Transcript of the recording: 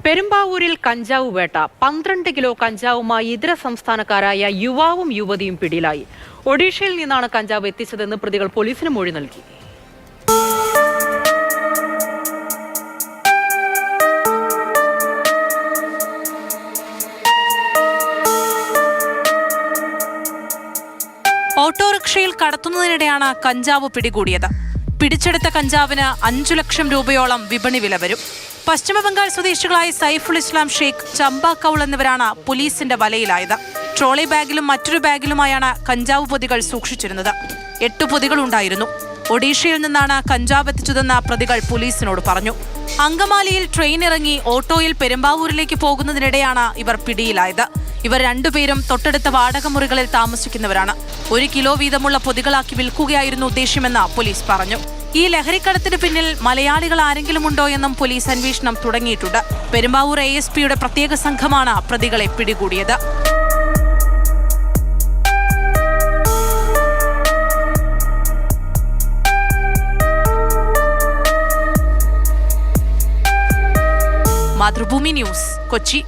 പെരുമ്പാവൂരിൽ കഞ്ചാവ് വേട്ട 12 കിലോ കഞ്ചാവുമായി ഇതര സംസ്ഥാനക്കാരായ യുവാവും യുവതിയും പിടിയിലായി. ഒഡീഷയിൽ നിന്നാണ് കഞ്ചാവ് എത്തിച്ചതെന്ന് പ്രതികൾ പോലീസിന് മൊഴി നൽകി. ഓട്ടോറിക്ഷയിൽ കടത്തുന്നതിനിടെയാണ് കഞ്ചാവ് പിടികൂടിയത്. പിടിച്ചെടുത്ത കഞ്ചാവിന് 5 ലക്ഷം രൂപയോളം വിപണി വില വരും. പശ്ചിമബംഗാൾ സ്വദേശികളായ സൈഫുൽ ഇസ്ലാം ഷെയ്ഖ്, ചമ്പ കൗൾ എന്നിവരാണ് പോലീസിന്റെ വലയിലായത്. ട്രോളി ബാഗിലും മറ്റൊരു ബാഗിലുമായാണ് കഞ്ചാവ് പൊതികൾ സൂക്ഷിച്ചിരുന്നത്. 8 പൊതികളുണ്ടായിരുന്നു. ഒഡീഷയിൽ നിന്നാണ് കഞ്ചാവ് എത്തിച്ചതെന്ന് പ്രതികൾ പോലീസിനോട് പറഞ്ഞു. അങ്കമാലിയിൽ ട്രെയിൻ ഇറങ്ങി ഓട്ടോയിൽ പെരുമ്പാവൂരിലേക്ക് പോകുന്നതിനിടെയാണ് ഇവർ പിടിയിലായത്. ഇവർ രണ്ടുപേരും തൊട്ടടുത്ത വാടക മുറികളിൽ താമസിക്കുന്നവരാണ്. 1 കിലോ വീതമുള്ള പൊതികളാക്കി വിൽക്കുകയായിരുന്നു ഉദ്ദേശ്യമെന്ന് പോലീസ് പറഞ്ഞു. ഈ ലഹരിക്കടത്തിന് പിന്നിൽ മലയാളികൾ ആരെങ്കിലും ഉണ്ടോ എന്നും പോലീസ് അന്വേഷണം തുടങ്ങിയിട്ടുണ്ട്. പെരുമ്പാവൂർ ASPയുടെ പ്രത്യേക സംഘമാണ് പ്രതികളെ പിടികൂടിയത്. മാതൃഭൂമി ന്യൂസ്, കൊച്ചി.